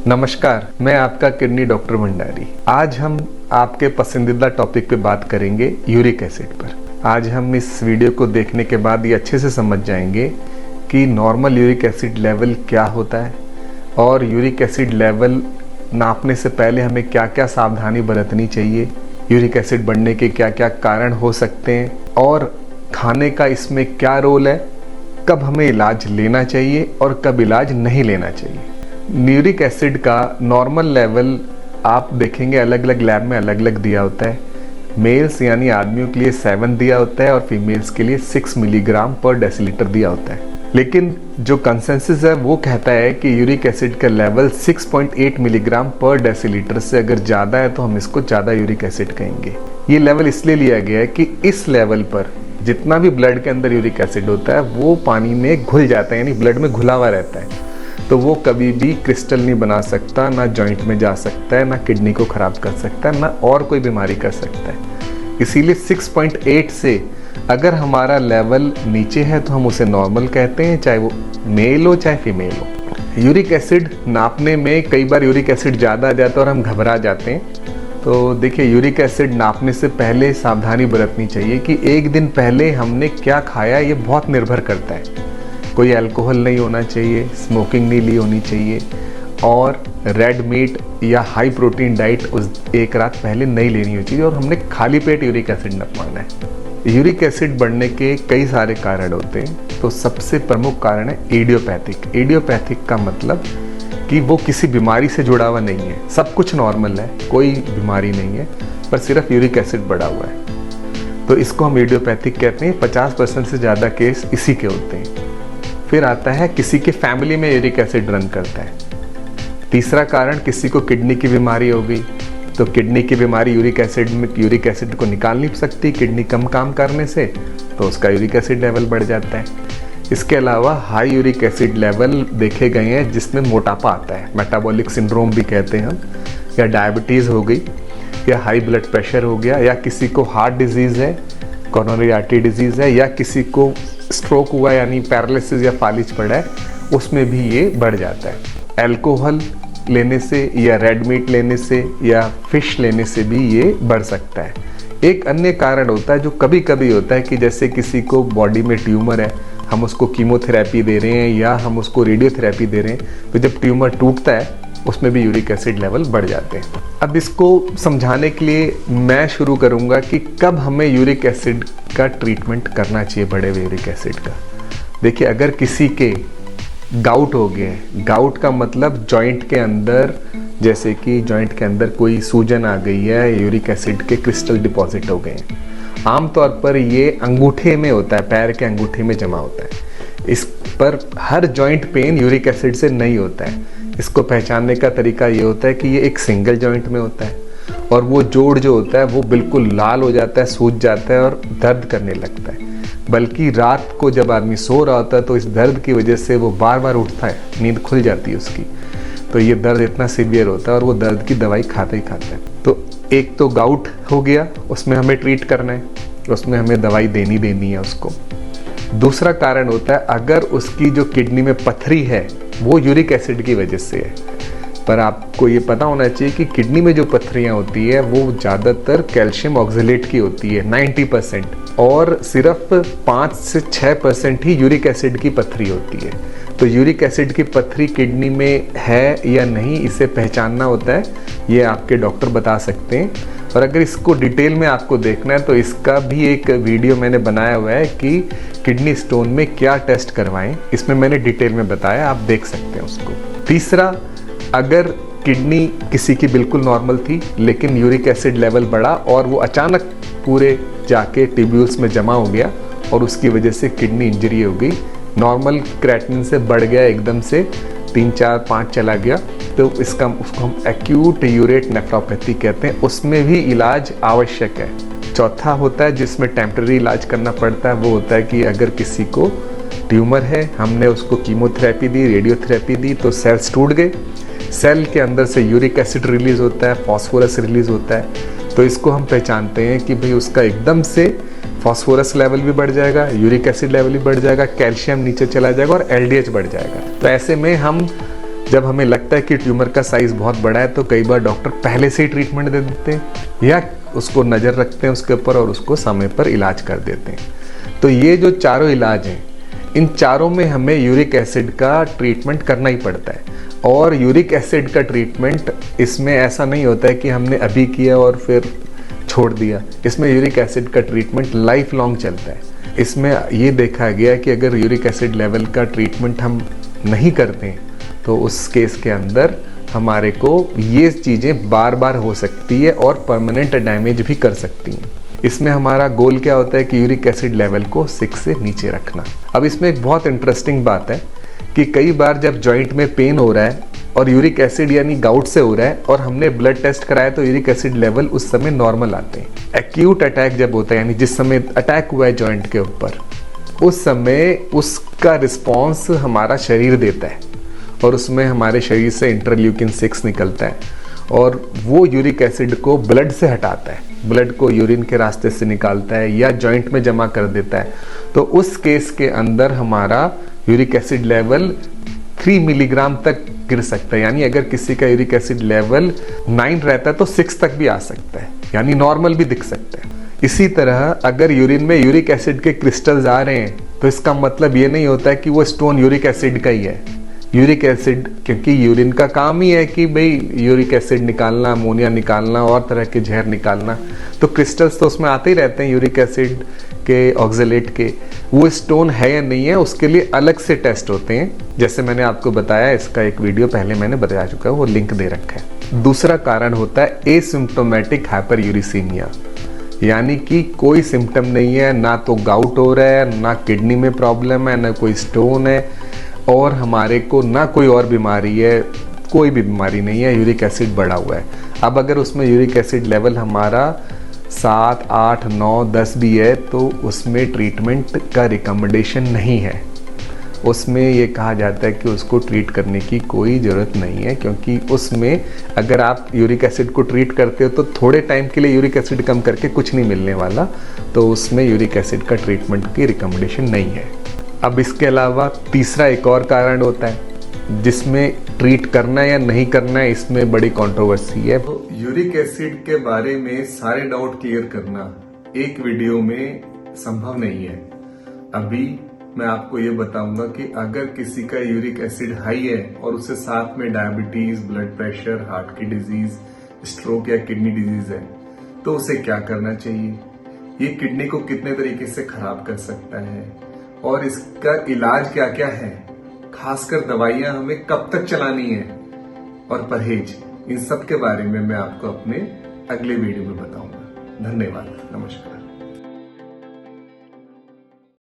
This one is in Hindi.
नमस्कार, मैं आपका किडनी डॉक्टर भंडारी। आज हम आपके पसंदीदा टॉपिक पे बात करेंगे यूरिक एसिड पर। आज हम इस वीडियो को देखने के बाद ये अच्छे से समझ जाएंगे कि नॉर्मल यूरिक एसिड लेवल क्या होता है और यूरिक एसिड लेवल नापने से पहले हमें क्या क्या सावधानी बरतनी चाहिए, यूरिक एसिड बढ़ने के क्या क्या कारण हो सकते हैं और खाने का इसमें क्या रोल है, कब हमें इलाज लेना चाहिए और कब इलाज नहीं लेना चाहिए। यूरिक एसिड का नॉर्मल लेवल आप देखेंगे अलग अलग लैब में अलग अलग दिया होता है। मेल्स यानी आदमियों के लिए 7 दिया होता है और फीमेल्स के लिए 6 मिलीग्राम पर डेसीलीटर दिया होता है। लेकिन जो कंसेंसस है वो कहता है कि यूरिक एसिड का लेवल 6.8 मिलीग्राम पर डेसीलीटर से अगर ज़्यादा है तो हम इसको ज़्यादा यूरिक एसिड कहेंगे। ये लेवल इसलिए लिया गया है कि इस लेवल पर जितना भी ब्लड के अंदर यूरिक एसिड होता है वो पानी में घुल जाता है, यानी ब्लड में घुला हुआ रहता है, तो वो कभी भी क्रिस्टल नहीं बना सकता, ना जॉइंट में जा सकता है, ना किडनी को ख़राब कर सकता है, ना और कोई बीमारी कर सकता है। इसीलिए 6.8 से अगर हमारा लेवल नीचे है तो हम उसे नॉर्मल कहते हैं, चाहे वो मेल हो चाहे फीमेल हो। यूरिक एसिड नापने में कई बार यूरिक एसिड ज़्यादा आ जाता है और हम घबरा जाते हैं। तो देखिए, यूरिक एसिड नापने से पहले सावधानी बरतनी चाहिए कि एक दिन पहले हमने क्या खाया, ये बहुत निर्भर करता है। कोई अल्कोहल नहीं होना चाहिए, स्मोकिंग नहीं ली होनी चाहिए और रेड मीट या हाई प्रोटीन डाइट उस एक रात पहले नहीं लेनी होनी चाहिए और हमने खाली पेट यूरिक एसिड नपवाना है। यूरिक एसिड बढ़ने के कई सारे कारण होते हैं, तो सबसे प्रमुख कारण है इडियोपैथिक। इडियोपैथिक का मतलब कि वो किसी बीमारी से जुड़ा हुआ नहीं है, सब कुछ नॉर्मल है, कोई बीमारी नहीं है, पर सिर्फ यूरिक एसिड बढ़ा हुआ है, तो इसको हम इडियोपैथिक कहते हैं। 50% से ज़्यादा केस इसी के होते हैं। फिर आता है किसी के फैमिली में यूरिक एसिड रन करता है। तीसरा कारण, किसी को किडनी की बीमारी हो गई, तो किडनी की बीमारी यूरिक एसिड को निकाल नहीं सकती किडनी कम काम करने से, तो उसका यूरिक एसिड लेवल बढ़ जाता है। इसके अलावा हाई यूरिक एसिड लेवल देखे गए हैं जिसमें मोटापा आता है, मेटाबॉलिक सिंड्रोम भी कहते हैं हम, या डायबिटीज़ हो गई, या हाई ब्लड प्रेशर हो गया, या किसी को हार्ट डिजीज़ है, कोरोनरी आर्टरी डिजीज़ है, या किसी को स्ट्रोक हुआ यानी पैरालिसिस या फालिज पड़ा है, उसमें भी ये बढ़ जाता है। अल्कोहल लेने से या रेड मीट लेने से या फिश लेने से भी ये बढ़ सकता है। एक अन्य कारण होता है जो कभी कभी होता है कि जैसे किसी को बॉडी में ट्यूमर है, हम उसको कीमोथेरेपी दे रहे हैं या हम उसको रेडियोथेरेपी दे रहे हैं, तो जब ट्यूमर टूटता है उसमें भी यूरिक एसिड लेवल बढ़ जाते हैं। अब इसको समझाने के लिए मैं शुरू करूंगा कि कब हमें यूरिक एसिड का ट्रीटमेंट करना चाहिए, बढ़े हुए यूरिक एसिड का। देखिए, अगर किसी के गाउट हो गया है, गाउट का मतलब जॉइंट के अंदर, जैसे कि जॉइंट के अंदर कोई सूजन आ गई है, यूरिक एसिड के क्रिस्टल डिपॉजिट हो गए हैं। आमतौर पर ये अंगूठे में होता है, पैर के अंगूठे में जमा होता है। इस पर हर जॉइंट पेन यूरिक एसिड से नहीं होता है। इसको पहचानने का तरीका ये होता है कि ये एक सिंगल जॉइंट में होता है और वो जोड़ जो होता है वो बिल्कुल लाल हो जाता है, सूज जाता है और दर्द करने लगता है। बल्कि रात को जब आदमी सो रहा होता है तो इस दर्द की वजह से वो बार बार उठता है, नींद खुल जाती है उसकी, तो ये दर्द इतना सीवियर होता है और वो दर्द की दवाई खाता ही खाता है। तो एक तो गाउट हो गया, उसमें हमें ट्रीट करना है, उसमें हमें दवाई देनी है उसको। दूसरा कारण होता है अगर उसकी जो किडनी में पथरी है वो यूरिक एसिड की वजह से है। पर आपको ये पता होना चाहिए कि किडनी में जो पथरियाँ होती है वो ज़्यादातर कैल्शियम ऑक्सलेट की होती है 90%, और सिर्फ 5 से 6% ही यूरिक एसिड की पथरी होती है। तो यूरिक एसिड की पथरी किडनी में है या नहीं, इसे पहचानना होता है, ये आपके डॉक्टर बता सकते हैं। और अगर इसको डिटेल में आपको देखना है तो इसका भी एक वीडियो मैंने बनाया हुआ है कि किडनी स्टोन में क्या टेस्ट करवाएं, इसमें मैंने डिटेल में बताया, आप देख सकते हैं उसको। तीसरा, अगर किडनी किसी की बिल्कुल नॉर्मल थी लेकिन यूरिक एसिड लेवल बढ़ा और वो अचानक पूरे जाके ट्यूब्यूल्स में जमा हो गया और उसकी वजह से किडनी इंजरी हो गई, नॉर्मल क्रेटिनिन से बढ़ गया एकदम से 3, 4, 5 चला गया, तो उसको हम एक्यूट यूरेट नेफ्रोपैथी कहते हैं, उसमें भी इलाज आवश्यक है। चौथा होता है जिसमें टेम्पररी इलाज करना पड़ता है, वो होता है कि अगर किसी को ट्यूमर है, हमने उसको कीमोथेरेपी दी, रेडियोथेरेपी दी, तो सेल्स टूट गए, सेल के अंदर से यूरिक एसिड रिलीज होता है, फास्फोरस रिलीज होता है, तो इसको हम पहचानते हैं कि भाई उसका एकदम से फास्फोरस लेवल भी बढ़ जाएगा, यूरिक एसिड लेवल भी बढ़ जाएगा, कैल्शियम नीचे चला जाएगा और एलडीएच बढ़ जाएगा। तो ऐसे में हम जब हमें लगता है कि ट्यूमर का साइज बहुत बड़ा है तो कई बार डॉक्टर पहले से ही ट्रीटमेंट दे देते हैं या उसको नज़र रखते हैं उसके ऊपर और उसको समय पर इलाज कर देते हैं। तो ये जो चारों इलाज हैं, इन चारों में हमें यूरिक एसिड का ट्रीटमेंट करना ही पड़ता है। और यूरिक एसिड का ट्रीटमेंट इसमें ऐसा नहीं होता है कि हमने अभी किया और फिर छोड़ दिया। इसमें यूरिक एसिड का ट्रीटमेंट लाइफ लॉन्ग चलता है। इसमें ये देखा गया कि अगर यूरिक एसिड लेवल का ट्रीटमेंट हम नहीं करते तो उस केस के अंदर हमारे को ये चीज़ें बार बार हो सकती है और परमानेंट डैमेज भी कर सकती हैं। इसमें हमारा गोल क्या होता है कि यूरिक एसिड लेवल को 6 से नीचे रखना। अब इसमें एक बहुत इंटरेस्टिंग बात है कि कई बार जब जॉइंट में पेन हो रहा है और यूरिक एसिड यानी गाउट से हो रहा है और हमने ब्लड टेस्ट कराया तो यूरिक एसिड लेवल उस समय नॉर्मल आते हैं। एक्यूट अटैक जब होता है यानी जिस समय अटैक हुआ है जॉइंट के ऊपर, उस समय उसका रिस्पॉन्स हमारा शरीर देता है और उसमें हमारे शरीर से इंटरल्यूकिन 6 निकलता है और वो यूरिक एसिड को ब्लड से हटाता है, ब्लड को यूरिन के रास्ते से निकालता है या जॉइंट में जमा कर देता है। तो उस केस के अंदर हमारा यूरिक एसिड लेवल 3 मिलीग्राम तक गिर सकता है। यानी अगर किसी का यूरिक एसिड लेवल 9 रहता है तो 6 तक भी आ सकता है, यानी नॉर्मल भी दिख सकता है। इसी तरह अगर यूरिन में यूरिक एसिड के क्रिस्टल्स आ रहे हैं तो इसका मतलब ये नहीं होता है कि वो स्टोन यूरिक एसिड का ही है। यूरिक एसिड, क्योंकि यूरिन का काम ही है कि भाई यूरिक एसिड निकालना, अमोनिया निकालना और तरह के जहर निकालना, तो क्रिस्टल्स तो उसमें आते ही रहते हैं यूरिक एसिड के, ऑक्जेलेट के। वो स्टोन है या नहीं है उसके लिए अलग से टेस्ट होते हैं, जैसे मैंने आपको बताया, इसका एक वीडियो पहले मैंने बता चुका है, वो लिंक दे रखा है। दूसरा कारण होता है एसिम्प्टोमेटिक हाइपरयूरिसीमिया, यानी कि कोई सिम्टम नहीं है, ना तो गाउट हो रहा है, ना किडनी में प्रॉब्लम है, ना कोई स्टोन है और हमारे को ना कोई और बीमारी है, कोई भी बीमारी नहीं है, यूरिक एसिड बढ़ा हुआ है। अब अगर उसमें यूरिक एसिड लेवल हमारा 7, 8, 9, 10 भी है तो उसमें ट्रीटमेंट का रिकमेंडेशन नहीं है। उसमें ये कहा जाता है कि उसको ट्रीट करने की कोई ज़रूरत नहीं है, क्योंकि उसमें अगर आप यूरिक एसिड को ट्रीट करते हो तो थोड़े टाइम के लिए यूरिक एसिड कम करके कुछ नहीं मिलने वाला, तो उसमें यूरिक एसिड का ट्रीटमेंट की रिकमेंडेशन नहीं है। अब इसके अलावा तीसरा एक और कारण होता है जिसमें ट्रीट करना या नहीं करना है, इसमें बड़ी कंट्रोवर्सी है। तो यूरिक एसिड के बारे में सारे डाउट क्लियर करना एक वीडियो में संभव नहीं है। अभी मैं आपको ये बताऊंगा कि अगर किसी का यूरिक एसिड हाई है और उससे साथ में डायबिटीज, ब्लड प्रेशर, हार्ट की डिजीज, स्ट्रोक या किडनी डिजीज है तो उसे क्या करना चाहिए, ये किडनी को कितने तरीके से खराब कर सकता है और इसका इलाज क्या क्या है, खासकर दवाइयां हमें कब तक चलानी है और परहेज, इन सब के बारे में मैं आपको अपने अगले वीडियो में बताऊंगा। धन्यवाद, नमस्कार।